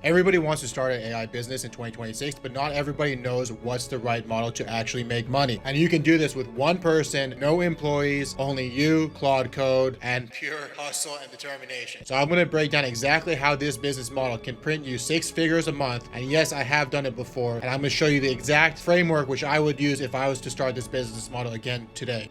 Everybody wants to start an AI business in 2026, but not everybody knows what's the right model to actually make money. And you can do this with one person, no employees, only you, Claude code, and pure hustle and determination. So I'm going to break down exactly how this business model can print you 6 figures a month. And yes, I have done it before. And I'm going to show you the exact framework which I would use if I was to start this business model again today.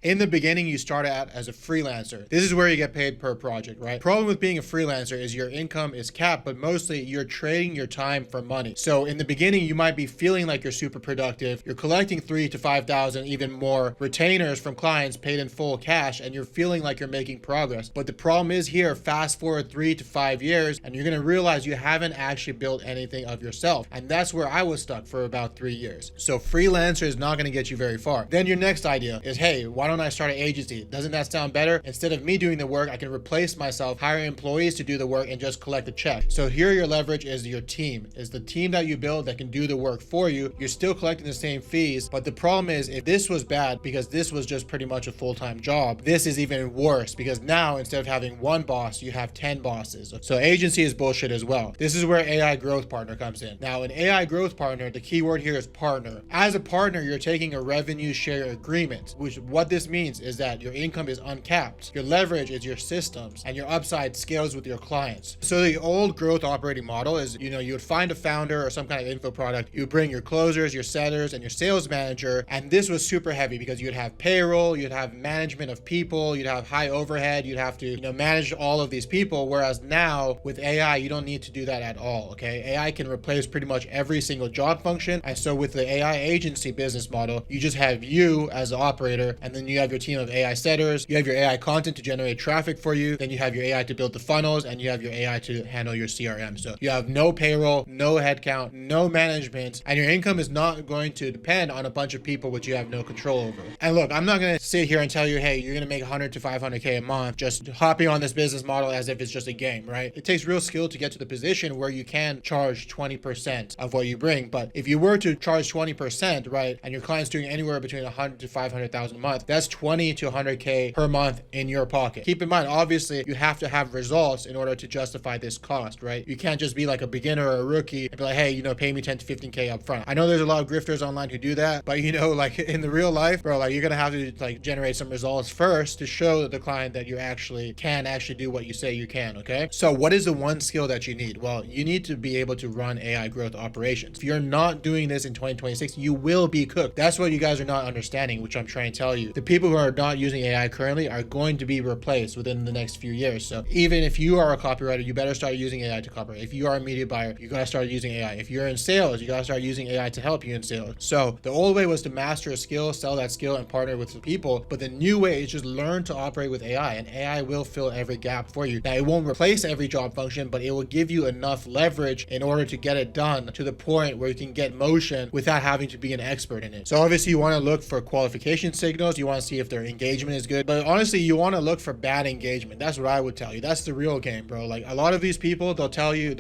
In the beginning, you start out as a freelancer. This is where you get paid per project, right? Problem with being a freelancer is your income is capped, but mostly you're trading your time for money. So in the beginning, you might be feeling like you're super productive. You're collecting 3,000 to 5,000, even more retainers from clients paid in full cash, and you're feeling like you're making progress. But the problem is here, fast forward 3 to 5 years, and you're gonna realize you haven't actually built anything of yourself. And that's where I was stuck for about 3 years. So freelancer is not gonna get you very far. Then your next idea is, hey, why don't I start an agency? Doesn't that sound better? Instead of me doing the work, I can replace myself, hire employees to do the work, and just collect the check. So here your leverage is your team, is the team that you build that can do the work for you. You're still collecting the same fees, but the problem is if this was bad, because this was just pretty much a full-time job, this is even worse because now instead of having one boss, you have 10 bosses. So agency is bullshit as well. This is where AI growth partner comes in. Now an AI growth partner, the key word here is partner. As a partner, you're taking a revenue share agreement, which what this means is that your income is uncapped. Your leverage is your systems and your upside scales with your clients. So the old growth operating model is, you would find a founder or some kind of info product. You bring your closers, your setters, and your sales manager. And this was super heavy because you'd have payroll, you'd have management of people, you'd have high overhead, you'd have to, manage all of these people. Whereas now with AI, you don't need to do that at all. Okay. AI can replace pretty much every single job function. And so with the AI agency business model, you just have you as the operator, and then you have your team of AI setters, you have your AI content to generate traffic for you, then you have your AI to build the funnels, and you have your AI to handle your CRM. So you have no payroll, no headcount, no management, and your income is not going to depend on a bunch of people which you have no control over. And look, I'm not going to sit here and tell you, hey, you're going to make 100 to 500K a month just hopping on this business model as if it's just a game, right? It takes real skill to get to the position where you can charge 20% of what you bring. But if you were to charge 20%, right, and your client's doing anywhere between 100 to 500,000 a month, that's 20 to 100K per month in your pocket. Keep in mind, obviously, you have to have results in order to justify this cost, right? You can't just be like a beginner or a rookie and be like, hey, pay me 10 to 15K up front. I know there's a lot of grifters online who do that, but like in the real life, bro, like you're gonna have to like generate some results first to show the client that you can do what you say you can, okay? So what is the one skill that you need? Well, you need to be able to run AI growth operations. If you're not doing this in 2026, you will be cooked. That's what you guys are not understanding, which I'm trying to tell you. The people who are not using AI currently are going to be replaced within the next few years. So even if you are a copywriter, you better start using AI to copyright. If you are a media buyer, you gotta start using AI. If you're in sales, you gotta start using AI to help you in sales. So the old way was to master a skill, sell that skill, and partner with the people. But the new way is just learn to operate with AI, and AI will fill every gap for you. Now, it won't replace every job function, but it will give you enough leverage in order to get it done to the point where you can get motion without having to be an expert in it. So obviously you want to look for qualification signals. You want to see if their engagement is good, but honestly, you want to look for bad engagement. That's what I would tell you. That's the real game, bro. Like a lot of these people, they'll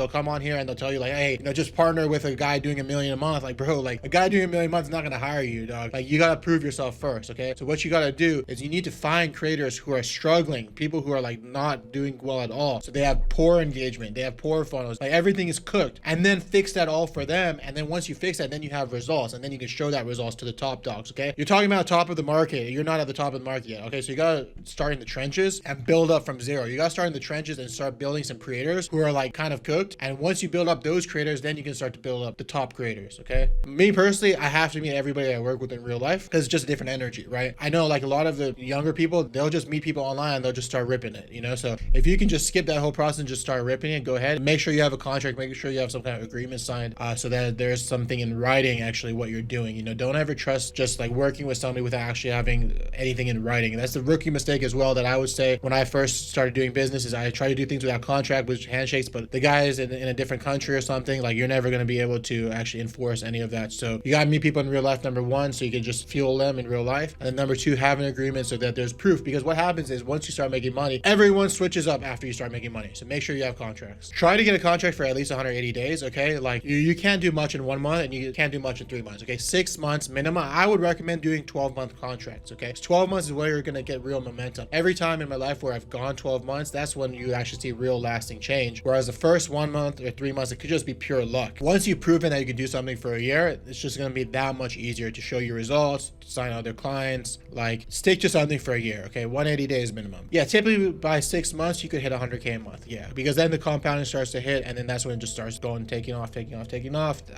come on here and they'll tell you like, hey, just partner with a guy doing $1 million a month. Like, bro, like a guy doing $1 million a month is not going to hire you, dog. Like you got to prove yourself first. Okay. So what you got to do is you need to find creators who are struggling, people who are like not doing well at all. So they have poor engagement, they have poor funnels, like everything is cooked, and then fix that all for them. And then once you fix that, then you have results, and then you can show that results to the top dogs. Okay. You're talking about top of the market. You're not at the top of the market yet. Okay. So you got to start in the trenches and build up from zero. You got to start in the trenches and start building some creators who are like kind of cooked. And once you build up those creators, then you can start to build up the top creators. Okay. Me personally, I have to meet everybody I work with in real life because it's just a different energy, right? I know like a lot of the younger people, they'll just meet people online and they'll just start ripping it, So if you can just skip that whole process and just start ripping it, go ahead and make sure you have a contract, make sure you have some kind of agreement signed so that there's something in writing actually what you're doing. Don't ever trust just like working with somebody without actually having anything in writing. And that's the rookie mistake as well that I would say when I first started doing business is I try to do things without contract, with handshakes, but the guy is in a different country or something, like you're never going to be able to actually enforce any of that. So you got to meet people in real life, number one, so you can just fuel them in real life. And then number two, have an agreement so that there's proof, because what happens is once you start making money, everyone switches up after you start making money. So make sure you have contracts. Try to get a contract for at least 180 days. Okay. Like you can't do much in 1 month and you can't do much in 3 months. Okay. 6 months minimum. I would recommend doing 12-month contracts. Okay. okay? 12 months is where you're gonna get real momentum. Every time in my life where I've gone 12 months, that's when you actually see real lasting change. Whereas the first 1 month or 3 months, it could just be pure luck. Once you've proven that you can do something for a year, it's just gonna be that much easier to show you results, to sign other clients. Like, stick to something for a year, okay? 180 days minimum. Yeah, typically by 6 months, you could hit 100K a month, yeah. Because then the compounding starts to hit, and then that's when it just starts going, taking off.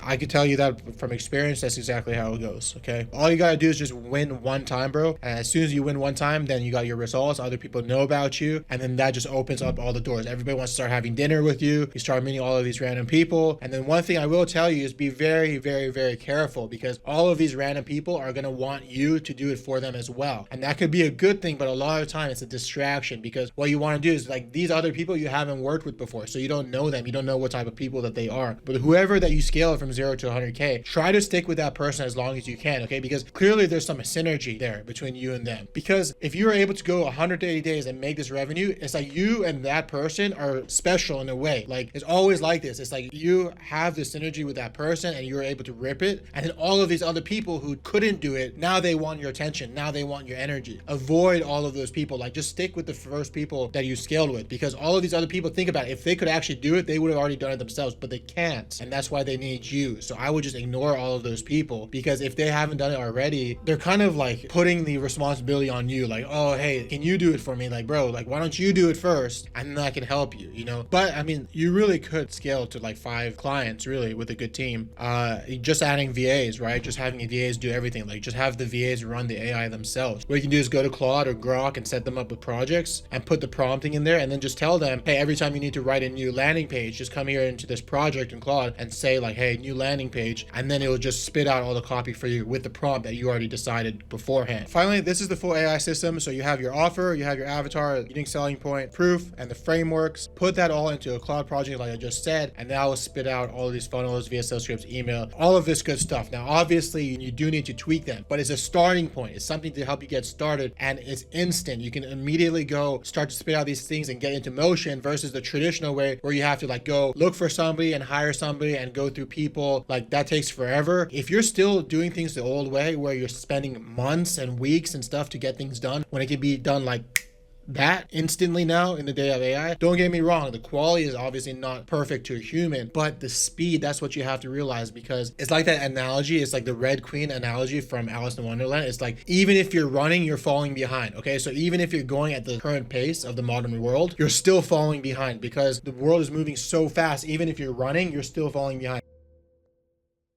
I could tell you that from experience, that's exactly how it goes, okay? All you gotta do is just win one time, bro. And as soon as you win one time, then you got your results, other people know about you, and then that just opens up all the doors. Everybody wants to start having dinner with you. You start meeting all of these random people. And then one thing I will tell you is be very, very, very careful, because all of these random people are gonna want you to do it for them as well. And that could be a good thing, but a lot of the time it's a distraction, because what you wanna do is, like, these other people you haven't worked with before, so you don't know them. You don't know what type of people that they are. But whoever that you scale from 0 to 100K, try to stick with that person as long as you can, okay? Because clearly there's some synergy there between you and them. Because if you're able to go 180 days and make this revenue, it's like you and that person are special in a way. Like, it's always like this. It's like you have this synergy with that person and you're able to rip it. And then all of these other people who couldn't do it, now they want your attention. Now they want your energy. Avoid all of those people. Like, just stick with the first people that you scaled with, because all of these other people, think about it. If they could actually do it, they would have already done it themselves, but they can't. And that's why they need you. So I would just ignore all of those people, because if they haven't done it already, they're kind of like putting the responsibility on you. Like, oh, hey, can you do it for me? Like, bro, like, why don't you do it first? And then I can help you, you know? But I mean, you really could scale to like 5 clients really with a good team. Just adding VAs, right? Just having VAs do everything. Like, just have the VAs run the AI themselves. What you can do is go to Claude or Grok and set them up with projects and put the prompting in there, and then just tell them, hey, every time you need to write a new landing page, just come here into this project in Claude and say like, hey, new landing page, and then it will just spit out all the copy for you with the prompt that you already decided beforehand. Finally, this is the full AI system. So you have your offer, you have your avatar, unique selling point, proof, and the frameworks. Put that all into a Claude project like I just said, and that will spit out all of these funnels, VSL scripts, email, all of this good stuff. Now, obviously, you do need to tweak them, but it's a starting point. It's something to help you get started, and it's instant. You can immediately go start to spit out these things and get into motion, versus the traditional way where you have to like go look for somebody and hire somebody and go through people. Like, that takes forever. If you're still doing things the old way, where you're spending months and weeks and stuff to get things done, when it can be done like that instantly now in the day of AI. Don't get me wrong, the quality is obviously not perfect to a human, but the speed, that's what you have to realize, because it's like that analogy. It's like the Red Queen analogy from Alice in Wonderland. It's like, even if you're running, you're falling behind, okay? So even if you're going at the current pace of the modern world, you're still falling behind, because the world is moving so fast. Even if you're running, you're still falling behind.